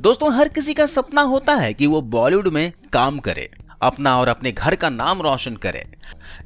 दोस्तों, हर किसी का सपना होता है कि वो बॉलीवुड में काम करे, अपना और अपने घर का नाम रोशन करे।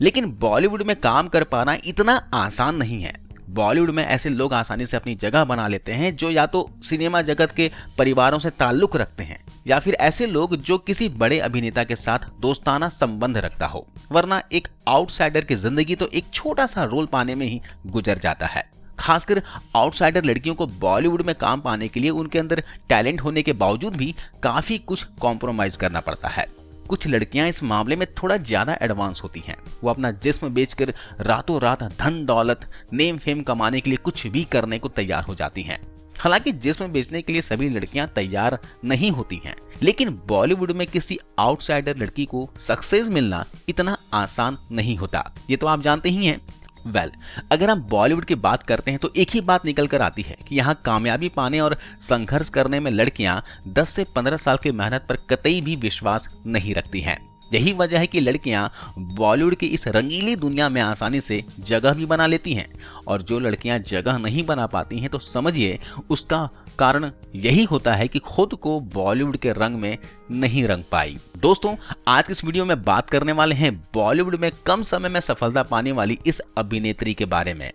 लेकिन बॉलीवुड में काम कर पाना इतना आसान नहीं है। बॉलीवुड में ऐसे लोग आसानी से अपनी जगह बना लेते हैं जो या तो सिनेमा जगत के परिवारों से ताल्लुक रखते हैं या फिर ऐसे लोग जो किसी बड़े अभिनेता के साथ दोस्ताना संबंध रखता हो, वरना एक आउटसाइडर की जिंदगी तो एक छोटा सा रोल पाने में ही गुजर जाता है। खासकर आउटसाइडर लड़कियों को बॉलीवुड में काम पाने के लिए उनके अंदर टैलेंट होने के बावजूद भी काफी कुछ कॉम्प्रोमाइज करना पड़ता है। कुछ लड़कियां इस मामले में थोड़ा ज्यादा एडवांस होती हैं। वो अपना जिस्म बेचकर रातों रात धन दौलत नेम फेम कमाने के लिए कुछ भी करने को तैयार हो जाती हैं। हालांकि जिस्म बेचने के लिए सभी लड़कियां तैयार नहीं होती हैं, लेकिन बॉलीवुड में किसी आउटसाइडर लड़की को सक्सेस मिलना इतना आसान नहीं होता, ये तो आप जानते ही हैं। अगर हम बॉलीवुड की बात करते हैं तो एक ही बात निकल कर आती है कि यहाँ कामयाबी पाने और संघर्ष करने में लड़कियां 10 से 15 साल की मेहनत पर कतई भी विश्वास नहीं रखती हैं। यही वजह है कि लड़कियां बॉलीवुड की इस रंगीली दुनिया में आसानी से जगह भी बना लेती हैं, और जो लड़कियां जगह नहीं बना पाती हैं तो समझिए उसका कारण यही होता है कि खुद को बॉलीवुड के रंग में नहीं रंग पाई। दोस्तों, आज की इस वीडियो में बात करने वाले हैं बॉलीवुड में कम समय में सफलता पाने वाली इस अभिनेत्री के बारे में।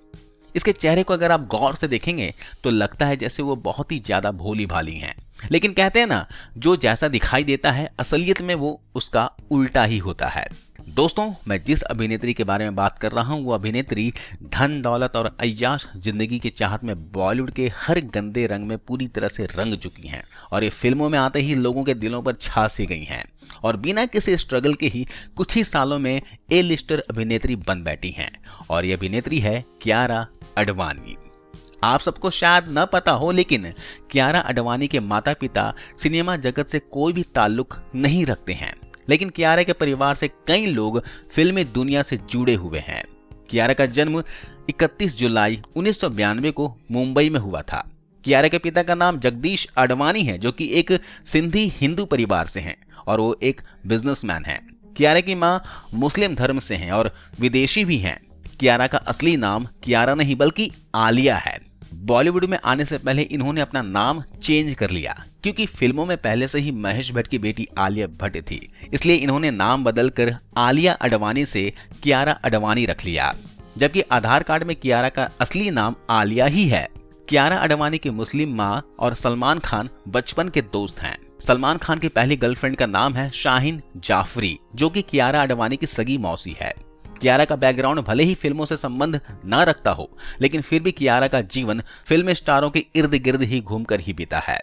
इसके चेहरे को अगर आप गौर से देखेंगे तो लगता है जैसे वो बहुत ही ज्यादा भोली भाली हैं, लेकिन कहते हैं ना, जो जैसा दिखाई देता है असलियत में वो उसका उल्टा ही होता है। दोस्तों, मैं जिस अभिनेत्री के बारे में बात कर रहा हूं वो अभिनेत्री धन दौलत और अय्याश जिंदगी की चाहत में बॉलीवुड के हर गंदे रंग में पूरी तरह से रंग चुकी हैं और ये फिल्मों में आते ही लोगों के दिलों पर छा सी गई हैं और बिना किसी स्ट्रगल के ही कुछ ही सालों में ए लिस्टर अभिनेत्री बन बैठी हैं। और ये अभिनेत्री है कियारा आडवाणी। आप सबको शायद न पता हो, लेकिन कियारा आडवाणी के माता पिता सिनेमा जगत से कोई भी ताल्लुक नहीं रखते हैं, लेकिन कियारा के परिवार से कई लोग फिल्मी दुनिया से जुड़े हुए हैं। कियारा का जन्म 31 जुलाई 1992 को मुंबई में हुआ था। कियारा के पिता का नाम जगदीश आडवाणी है, जो कि एक सिंधी हिंदू परिवार से हैं और वो एक बिजनेसमैन हैं। कियारा की मां मुस्लिम धर्म से हैं और विदेशी भी हैं। कियारा का असली नाम कियारा नहीं बल्कि आलिया है। बॉलीवुड में आने से पहले इन्होंने अपना नाम चेंज कर लिया, क्योंकि फिल्मों में पहले से ही महेश भट्ट की बेटी आलिया भट्ट थी, इसलिए इन्होंने नाम बदलकर आलिया आडवाणी से कियारा आडवाणी रख लिया, जबकि आधार कार्ड में कियारा का असली नाम आलिया ही है। कियारा आडवाणी की मुस्लिम माँ और सलमान खान बचपन के दोस्त हैं। सलमान खान की पहली गर्लफ्रेंड का नाम है शाहीन जाफरी, जो कि कियारा आडवाणी की सगी मौसी है। कियारा का बैकग्राउंड भले ही फिल्मों से संबंध न रखता हो, लेकिन फिर भी कियारा का जीवन फिल्म स्टारों के इर्द गिर्द ही घूमकर ही बीता है।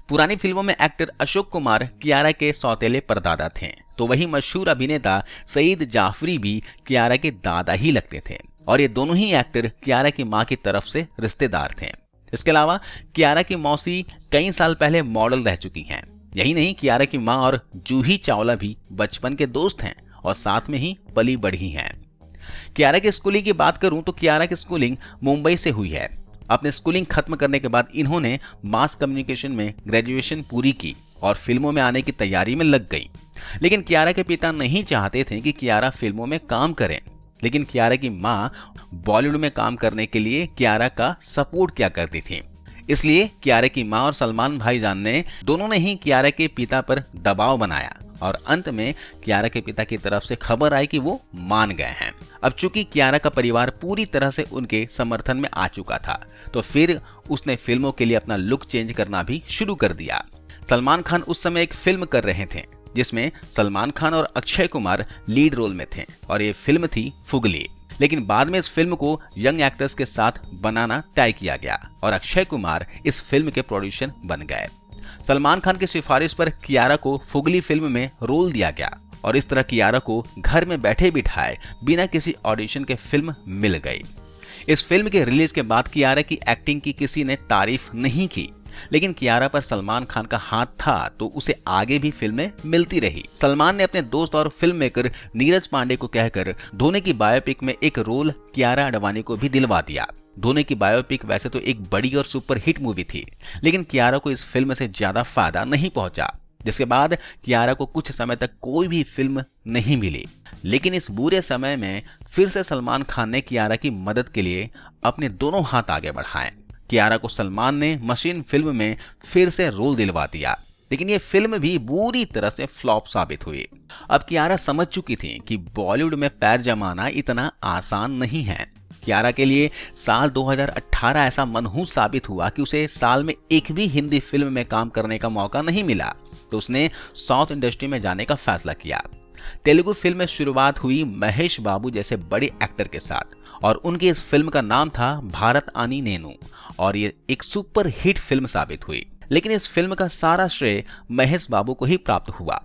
पुरानी फिल्मों में एक्टर अशोक कुमार कियारा के सौतेले परदादा थे, तो वही मशहूर अभिनेता सईद जाफरी भी कियारा के दादा ही लगते थे, और ये दोनों ही एक्टर कियारा की मां की तरफ से रिश्तेदार थे। इसके अलावा कियारा की मौसी कई साल पहले मॉडल रह चुकी हैं। यही नहीं, कियारा की मां और जूही चावला भी बचपन के दोस्त हैं और साथ में ही पली बढ़ी हैं। कियारा की स्कूलिंग की बात करूं तो कियारा की स्कूलिंग मुंबई से हुई है। अपने स्कूलिंग खत्म करने के बाद इन्होंने मास कम्युनिकेशन में ग्रेजुएशन पूरी की और फिल्मों में आने की तैयारी में लग गई। लेकिन कियारा के पिता नहीं चाहते थे कि कियारा फिल्मों में काम करें, लेकिन कियारा की मां बॉलीवुड में काम करने के लिए कियारा का सपोर्ट किया करती थी। इसलिए कियारा की मां और सलमान भाईजान ने दोनों ने ही कियारा के पिता पर दबाव बनाया और अंत में कियारा के पिता की तरफ से खबर आई कि वो मान गए हैं। अब चूंकि कियारा का परिवार पूरी तरह से उनके समर्थन में आ चुका था, तो फिर उसने फिल्मों के लिए अपना लुक चेंज करना भी शुरू कर दिया। सलमान खान उस समय एक फिल्म कर रहे थे जिसमें सलमान खान और अक्षय कुमार लीड रोल में थे और ये फिल्म थी फुगली। लेकिन बाद में इस फिल्म को यंग एक्टर्स के साथ बनाना तय किया गया और अक्षय कुमार इस फिल्म के प्रोड्यूसर बन गए। सलमान खान की सिफारिश पर कियारा को फुगली फिल्म में रोल दिया गया और इस तरह कियारा को घर में बैठे बिठाए बिना किसी ऑडिशन के फिल्म मिल गई। इस फिल्म के रिलीज के बाद कियारा की एक्टिंग की किसी ने तारीफ नहीं की, लेकिन कियारा पर सलमान खान का हाथ था तो उसे आगे भी फिल्में मिलती रही। सलमान ने अपने दोस्त और फिल्म मेकर नीरज पांडे को कहकर धोनी की बायोपिक में एक रोल कियारा आडवाणी को भी दिलवा दिया। धोनी की बायोपिक वैसे तो एक बड़ी और सुपर हिट मूवी थी, लेकिन कियारा को इस फिल्म से ज्यादा फायदा नहीं पहुंचा, जिसके बाद कियारा को कुछ समय तक कोई भी फिल्म नहीं मिली। लेकिन इस बुरे समय में फिर से सलमान खान ने कियारा की मदद के लिए अपने दोनों हाथ आगे बढ़ाए। कियारा को सलमान ने मशीन फिल्म में फिर से रोल दिलवा दिया। लेकिन ये फिल्म भी बुरी तरह से फ्लॉप साबित हुई। अब कियारा समझ चुकी थी कि बॉलीवुड में पैर जमाना इतना आसान नहीं है। कियारा के लिए साल 2018 ऐसा मनहूस साबित हुआ कि उसे साल में एक भी हिंदी फिल्म में काम करने का मौका नहीं मिला, तो उसने साउथ इंडस्ट्री में जाने का फैसला किया। तेलुगु फिल्म में शुरुआत हुई महेश बाबू जैसे बड़े एक्टर के साथ, और उनकी इस फिल्म का नाम था भारत आनी नेनू, और ये एक सुपर हिट फिल्म साबित हुई। लेकिन इस फिल्म का सारा श्रेय महेश बाबू को ही प्राप्त हुआ।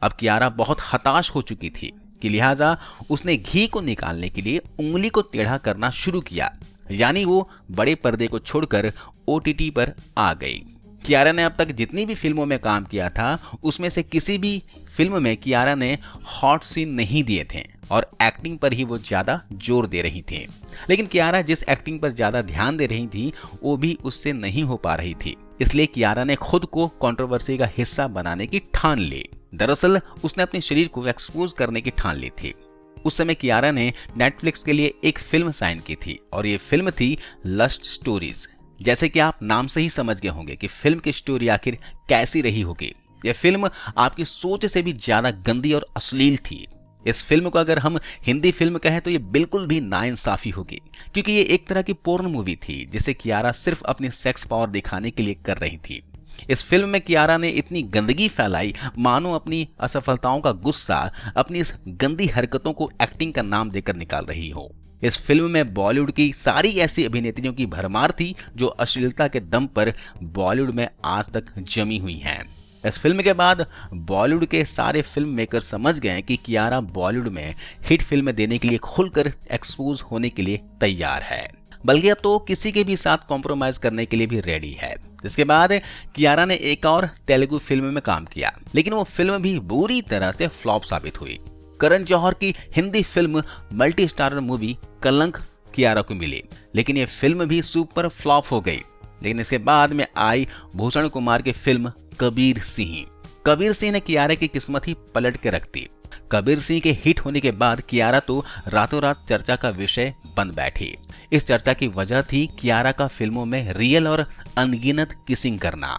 अब कियारा बहुत हताश हो चुकी थी कि लिहाजा उसने घी को निकालने के लिए उंगली को टेढ़ा करना शुरू किया, यानी वो बड़े पर्दे को छोड़कर OTT पर आ गई। कियारा ने अब तक जितनी भी फिल्मों में काम किया था, उसमें से किसी भी फिल्म में कियारा ने हॉट सीन नहीं दिए थे और एक्टिंग पर ही वो ज्यादा जोर दे रही थी। लेकिन कियारा जिस एक्टिंग पर ज्यादा ध्यान दे रही थी, वो भी उससे नहीं हो पा रही थी। इसलिए कियारा ने खुद को कंट्रोवर्सी का हिस्सा बनाने की ठान ली। दरअसल उसने अपने शरीर को एक्सपोज करने की ठान ली थी। उस समय कियारा ने नेटफ्लिक्स के लिए एक फिल्म साइन की थी, और ये फिल्म थी लस्ट स्टोरीज। जैसे कि आप नाम से ही समझ गए होंगे कि फिल्म की स्टोरी आखिर कैसी रही होगी। यह फिल्म आपकी सोच से भी ज्यादा गंदी और अश्लील थी। इस फिल्म को अगर हम हिंदी फिल्म कहें तो ये बिल्कुल भी नाइंसाफी होगी, क्योंकि ये एक तरह की पोर्न मूवी थी जिसे कियारा सिर्फ अपनी सेक्स पावर दिखाने के लिए कर रही थी। इस फिल्म में कियारा ने इतनी गंदगी फैलाई, मानो अपनी असफलताओं का गुस्सा अपनी इस गंदी हरकतों को एक्टिंग का नाम देकर निकाल रही हो। इस फिल्म में बॉलीवुड की सारी ऐसी अभिनेत्रियों की भरमार थी जो अश्लीलता के दम पर बॉलीवुड में आज तक जमी हुई हैं। इस फिल्म के बाद बॉलीवुड के सारे फिल्म मेकर समझ गए कि कियारा बॉलीवुड में हिट फिल्म देने के लिए खुलकर एक्सपोज होने के लिए तैयार है, बल्कि अब तो किसी के भी साथ कॉम्प्रोमाइज करने के लिए भी रेडी है। इसके बाद कियारा ने एक और तेलुगु फिल्म में काम किया, लेकिन वो फिल्म भी बुरी तरह से फ्लॉप साबित हुई। करण जौहर की Hindi film multi starrer movie कलंक कियारा को मिली, लेकिन ये फिल्म भी सुपर फ्लॉप हो गई। लेकिन इसके बाद में आई भूषण कुमार की फिल्म कबीर सिंह। कबीर सिंह ने कियारा की किस्मत ही पलट के रख दी। कबीर सिंह के हिट होने के बाद कियारा तो रातों रात चर्चा का विषय बन बैठी। इस चर्चा की वजह थी कियारा का फिल्मों में रियल और अनगिनत किसिंग करना।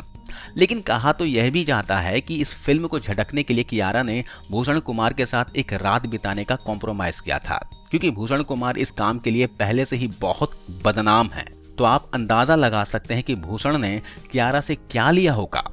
लेकिन कहा तो यह भी जाता है कि इस फिल्म को झटकने के लिए कियारा ने भूषण कुमार के साथ एक रात बिताने का कॉम्प्रोमाइज किया था, क्योंकि भूषण कुमार इस काम के लिए पहले से ही बहुत बदनाम हैं। तो आप अंदाजा लगा सकते हैं कि भूषण ने कियारा से क्या लिया होगा।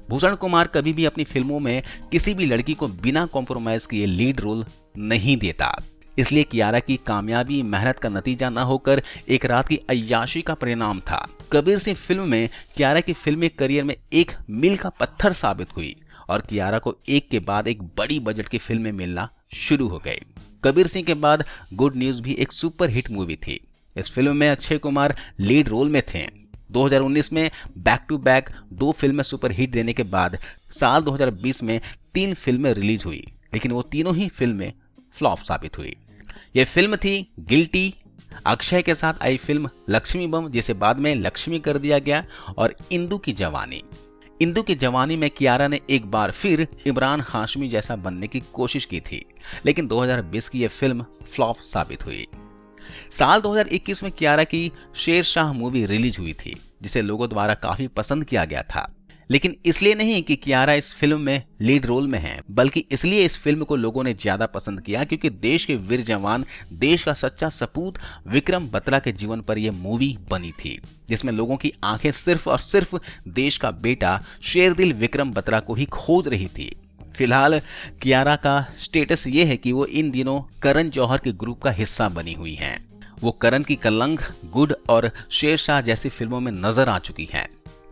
भूषण कुमार कभी भी अपनी फिल्मों में किसी भी लड़की को बिना कॉम्प्रोमाइज किए लीड रोल नहीं देता। इसलिए कियारा की कामयाबी मेहनत का नतीजा न होकर एक रात की अय्याशी का परिणाम था। कबीर सिंह फिल्म में कियारा की फिल्मी करियर में एक मील का पत्थर साबित हुई और कियारा को एक के बाद एक बड़ी बजट की फिल्में मिलना शुरू हो गई। कबीर सिंह के बाद गुड न्यूज भी एक सुपर हिट मूवी थी। इस फिल्म में अक्षय कुमार लीड रोल में थे। 2019 में बैक टू बैक 2 फिल्में सुपर हिट देने के बाद साल 2020 में 3 फिल्में रिलीज हुई, लेकिन वो तीनों ही फिल्में फ्लॉप साबित हुई। यह फिल्म थी गिल्टी, अक्षय के साथ आई फिल्म लक्ष्मी बम जिसे बाद में लक्ष्मी कर दिया गया, और इंदु की जवानी। इंदु की जवानी में कियारा ने एक बार फिर इमरान हाशमी जैसा बनने की कोशिश की थी, लेकिन 2020 की यह फिल्म फ्लॉप साबित हुई। साल 2021 में कियारा की शेरशाह मूवी रिलीज हुई थी, जिसे लोगों द्वारा काफी पसंद किया गया था। लेकिन इसलिए नहीं कि कियारा इस फिल्म में लीड रोल में है, बल्कि इसलिए इस फिल्म को लोगों ने ज्यादा पसंद किया क्योंकि देश के वीर जवान, देश का सच्चा सपूत विक्रम बत्रा के जीवन पर यह मूवी बनी थी, जिसमें लोगों की आंखें सिर्फ और सिर्फ देश का बेटा शेरदिल विक्रम बत्रा को ही खोज रही थी। फिलहाल कियारा का स्टेटस ये है कि वो इन दिनों करण जौहर के ग्रुप का हिस्सा बनी हुई हैं। वो करण की कलंक, गुड और शेरशाह जैसी फिल्मों में नजर आ चुकी हैं।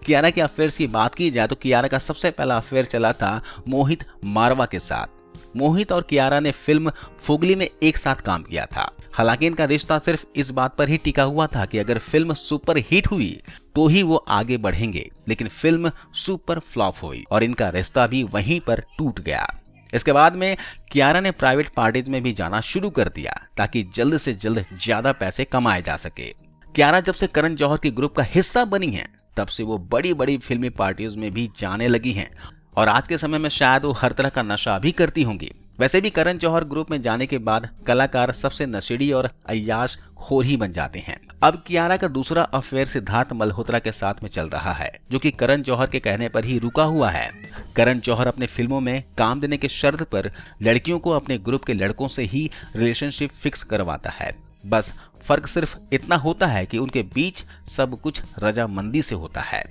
कियारा के अफेयर्स की बात की जाए तो कियारा का सबसे पहला अफेयर चला था मोहित मारवा के साथ। मोहित और कियारा ने फिल्म फुगली में एक साथ काम किया था। हालांकि इनका रिश्ता सिर्फ इस बात पर ही टिका हुआ था कि अगर फिल्म सुपर हिट हुई तो ही वो आगे बढ़ेंगे, लेकिन फिल्म सुपर फ्लॉप हुई और इनका रिश्ता भी वहीं पर टूट गया। इसके बाद में कियारा ने प्राइवेट पार्टीज में भी जाना शुरू कर दिया ताकि जल्द से जल्द ज्यादा पैसे कमाए जा सके। कियारा जब से करण जौहर के ग्रुप का हिस्सा बनी है, तब से वो बड़ी बड़ी फिल्मी पार्टीज में भी जाने लगी हैं और आज के समय में शायद वो हर तरह का नशा भी करती होंगी। वैसे भी करण जौहर ग्रुप में जाने के बाद कलाकार सबसे नशेड़ी और अय्याश खोर ही बन जाते हैं। अब कियारा का दूसरा अफेयर सिद्धार्थ मल्होत्रा के साथ में चल रहा है, जो कि करण जौहर के कहने पर ही रुका हुआ है। करण जौहर अपने फिल्मों में काम देने के शर्त पर लड़कियों को अपने ग्रुप के लड़कों से ही रिलेशनशिप फिक्स करवाता है। बस फर्क सिर्फ इतना होता है कि उनके बीच सब कुछ रजामंदी से होता है।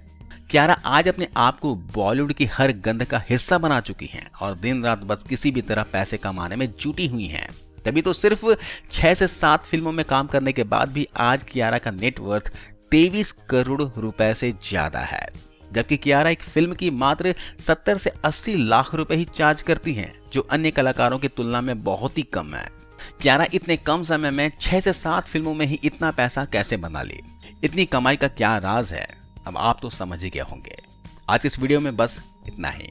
कियारा आज अपने आप को बॉलीवुड की हर गंध का हिस्सा बना चुकी हैं और दिन रात बस किसी भी तरह पैसे कमाने में जुटी हुई हैं। तभी तो सिर्फ 6 से 7 फिल्मों में काम करने के बाद भी आज कियारा का नेटवर्थ 23 करोड़ रुपए से ज्यादा है, जबकि कियारा एक फिल्म की मात्र 70 से 80 लाख रुपए ही चार्ज करती हैं, जो अन्य कलाकारों की तुलना में बहुत ही कम है। कियारा इतने कम समय में 6 से 7 फिल्मों में ही इतना पैसा कैसे बना ली? इतनी कमाई का क्या राज है? अब आप तो समझ ही गए होंगे। आज इस वीडियो में बस इतना ही।